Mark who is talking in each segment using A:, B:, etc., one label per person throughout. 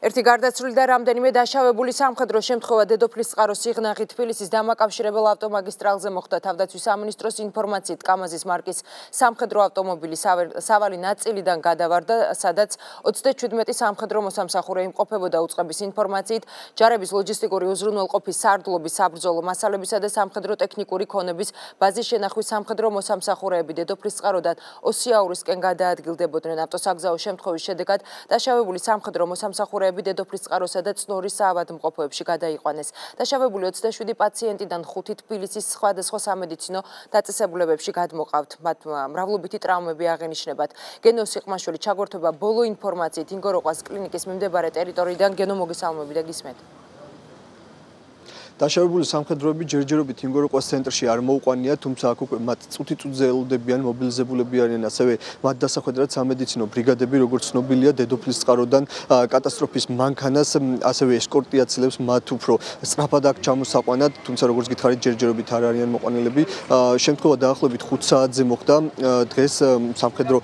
A: ერთი გარდაცვლილი და რამდენიმე დაშავებული სამხედრო შემთხვევა დედოფლის წყაროს სიღნაღით თბილისის დამაკავშირებელ ავტომაგისტრალზე მოხდა. თავდაცვის სამინისტროს ინფორმაციით კამაზის მარკის სამხედრო ავტომობილი სავალი ნაწილიდან გადავარდა, სადაც 37 სამხედრო მოსამსახურე იმყოფებოდა. უწყების ინფორმაციით ჯარების ლოჯისტიკური უზრუნველყოფის სარდლობის საბრძოლო მასალებისა და სამხედრო ტექნიკური ქონების ბაზის შენახვის სამხედრო მოსამსახურეები დედოფლის წყაროდან ოსიაურისკენ გადაადგილდებოდნენ. ავტოსაგზაო შემთხვევის შედეგად დაშავებული სამხედრო მოსამსახურეები დედოფლის წყაროსა და წნორის საავადმყოფოებში გადაიყვანეს. დაშავებული 27 პაციენტიდან 5 თბილისის სხვადასხვა სამედიცინო დაწესებულებებში გადმოყავთ. მათ მრავლობითი ტრავმები აღენიშნებათ. გენო სიყმაშვილი ჩაგვერთვება ბოლო ინფორმაციით ინგოროყვას კლინიკის მიმდებარე ტერიტორიიდან. გენო, მოგესალმები და გისმენთ.
B: დაშავებული სამხედროები ჯერჯერობით ინგოროყვას ცენტრში არ მოუყვანია, თუმცა აქ უკვე მათ წუთი-წუთზე ელოდებიან, მობილიზებული არიან ასევე მათ დასახვედრად სამედიცინო ბრიგადები, როგორც ცნობილია, დედოფლის წყაროდან კატასტროფის მანქანას, ასევე ესკორტი აცილებს მათ უფრო სწრაფად აქ ჩამოსაყვანად, თუმცა როგორც გითხარით, ჯერჯერობით არ არიან მოყვანილები. შემთხვევა დაახლოებით 5 საათზე მოხდა. დღეს სამხედრო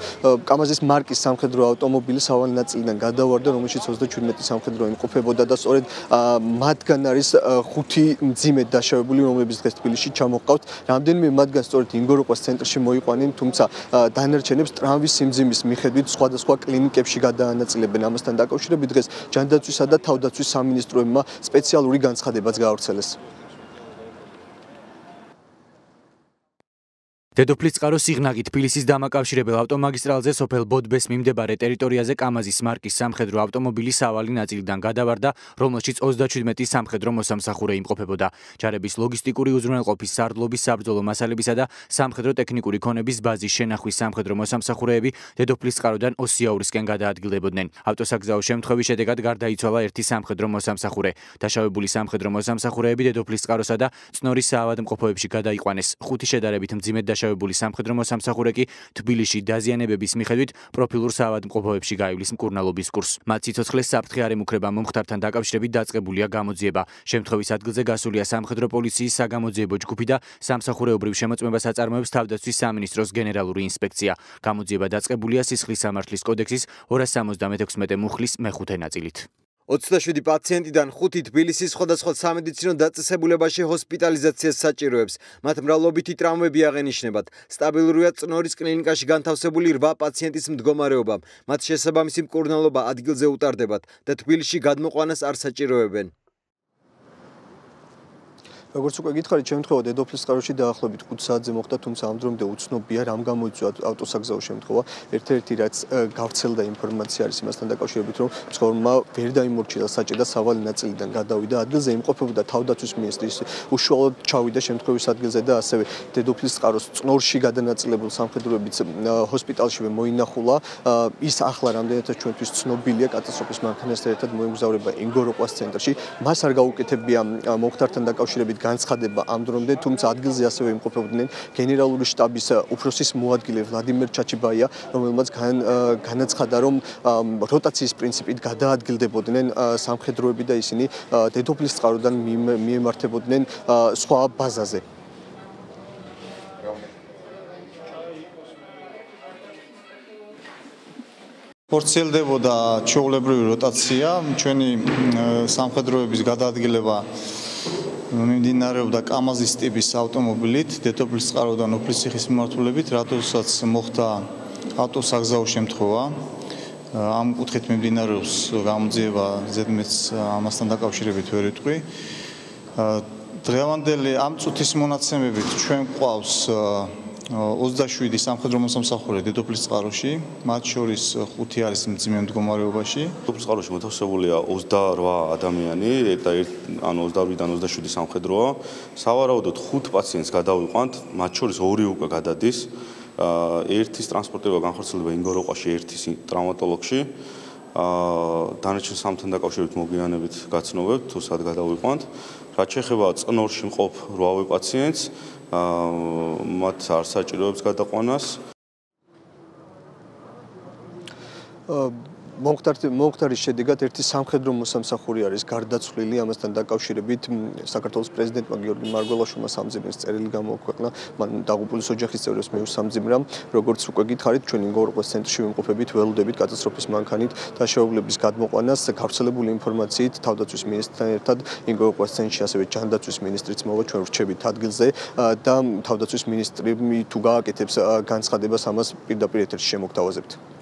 B: კამაზის მარკის სამხედრო ავტომობილი სავალი ნაწილიდან გადავარდა, რომელშიც 37 სამხედრო იმყოფებოდა და სწორედ მათგან არის 5 მძიმედ დაშავებული, რომლებიც დღეს თბილისში ჩამოჰყავთ. რამდენიმე მათგან სწორედ ინგოროყვას ცენტრში მოიყვანენ, თუმცა დანარჩენებს ტრავმის სიმძიმის მიხედვით სხვადასხვა კლინიკებში გადაანაწილებენ. ამასთან დაკავშირებით დღეს ჯანდაცვისა და თავდაცვის სამინისტროებმა სპეციალური განცხადებაც გაავრცელეს.
C: დედოფლის წყაროს სიღნაღით თბილისის დამაკავშირებელ ავტომაგისტრალზე სოფელ ბოდბეს მიმდებარე ტერიტორიაზე კამაზის მარკის სამხედრო ავტომობილი სავალი ნაწილიდან გადავარდა, რომელშიც 37 სამხედრო მოსამსახურე იმყოფებოდა. ჯარების ლოგისტიკური უზრუნველყოფის სარდლობის საბრძოლო მასალებისა და სამხედრო ტექნიკური ქონების ბაზის შენახვის სამხედრო მოსამსახურეები დედოფლის წყაროდან ოსიაურისკენ გადაადგილდებოდნენ. ავტოსაგზაო შემთხვევის შედეგად გარდაიცვალა ერთი სამხედრო მოსამსახურე. დაშავებული სამხედრო მოსამსახურეები დედოფლის წყაროსა და წნორის საავადმყოფოებში გადაიყვანეს. 5 შედარებით მძიმედ დაშავებული სამხედრო მოსამსახურე კი თბილისში დაზიანებების მიხედვით პროფილურ საავადმყოფოებში გაივლის მკურნალობის კურსს. მათ სიცოცხლეს საფრთხე არ ემუქრება მომხდართან დაკავშირებით დაწყებულია გამოძიება. შემთხვევის ადგილზე გასულია სამხედრო პოლიციის საგამოძიებო ჯგუფი და სამსახურეობრივ შემოწმებას აწარმოებს თავდაცვის სამინისტროს გენერალური ინსპექცია. გამოძიება დაწყებულია სისხლის სამართლის კოდექსის 276 მუხლის მეხუთე ნაწილით.
D: 27 პაციენტიდან 5 თბილისის სხვადასხვა სამედიცინო დაწესებულებაში ჰოსპიტალიზაციას საჭიროებს. მათ მრავლობითი ტრავმები აღენიშნებათ. სტაბილურია წნორის კლინიკაში განთავსებული 8 პაციენტის მდგომარეობა. მათ შესაბამისი მკურნალობა ადგილზე უტარდებათ და თბილისში გადმოყვანას არ საჭიროებენ.
B: როგორც უკვე გითხარით, შემთხვევა დედოფლის წყაროში დაახლოებით 5 საათზე მოხდა, თუმცა ამ დრომდე უცნობია, რამ გამოიწვია ავტოსაგზაო შემთხვევა. ერთ-ერთი რაც გავრცელდა ინფორმაცია არის იმასთან დაკავშირებით, რომ მცხოვრებმა ვერ დაიმორჩილა საჭირდა სავალი ნაწილიდან გადავიდა ადგილზე, იმყოფებოდა თავდაცვის მინისტრის, უშუალოდ ჩავიდა შემთხვევის ადგილზე და ასევე დედოფლის წყაროს წნორში გადანაწილებულ სამხედროებიც ჰოსპიტალშივე მოინახულა. ის ახლა რამდენადაც ჩვენთვის ცნობილია, კატასტროფის მანქანასთან ერთად მოემგზავრება ინგოროყვას ცენტრში. მას არ გაუკეთებია მომხდართან დაკავშირებით განცხადება ამ დრომდე, თუმცა ადგილზე ასევე იმყოფებოდნენ გენერალური შტაბის უფროსის მოადგილე ვლადიმერ ჩაჩიბაია, რომელმაც განაცხადა, რომ როტაციის პრინციპით გადაადგილდებოდნენ სამხედროები და ისინი დედოფლის წყაროდან მიემართებოდნენ სხვა ბაზაზე.
E: ხორციელდებოდა ჩვეულებრივი როტაცია, ჩვენი სამხედროების გადაადგილება მიმდინარეობდა კამაზის ტიპის ავტომობილით, დედოფლის წყაროდან ოფლისციხის მიმართულებით, რადგანაც მოხდა ავტოსაგზაო შემთხვევა. ამ კუთხით მიმდინარეობს გამოძიება, ზედმეტს ამასთან დაკავშირებით ვერ ვიტყვი. დღევანდელი ამ წუთის მონაცემებით ჩვენ გვყავს 27 სამხედრო მოსამსახურე დედოფლის წყაროში, მათ შორის 5 არის მძიმე მდგომარეობაში.
F: დედოფლის წყაროში მოთავსებულია 28 ადამიანი, ანუ 28-დან 27 სამხედროა. სავარაუდოდ 5 პაციენტს გადავიყვანთ, მათ შორის 2 უკვე გადადის. ერთის ტრანსპორტირება განხორციელდება ინგოროყვაში, ერთის ტრავმატოლოგში. დანარჩენ სამთან დაკავშირებით მოგვიანებით გაცნობებთ, თუ სად გადავიყვანთ. რაც შეეხება წნორში მყოფ 8 პაციენტს, მათ არ საჭიროებს გადაყვანას.
B: მომხდარის შედეგად ერთი სამხედრო მოსამსახური არის გარდაცვლილი, ამასთან დაკავშირებით საქართველოს პრეზიდენტმა გიორგი მარგველაშვილმა სამძიმრის წერილი გამოაქვეყნა, მან დაღუპულის ოჯახის წევრებს მიუსამძიმრა, როგორც უკვე გითხარით, ჩვენ ინგოროყვეს ცენტრში ვიმყოფებით, ველოდებით კატასტროფის მანქანით დაშავებულების გადმოყვანას, გავრცელებული ინფორმაციით თავდაცვის მინისტრთან ერთად ინგოროყვეს ცენტრში ასევე ჯანდაცვის მინისტრიც მოვა, ჩვენ ვრჩებით ადგილზე და თავდაცვის მინისტრი თუ გააკეთებს განცხადებას, ამას პირდაპირ ეთერში შემოგთავაზებთ.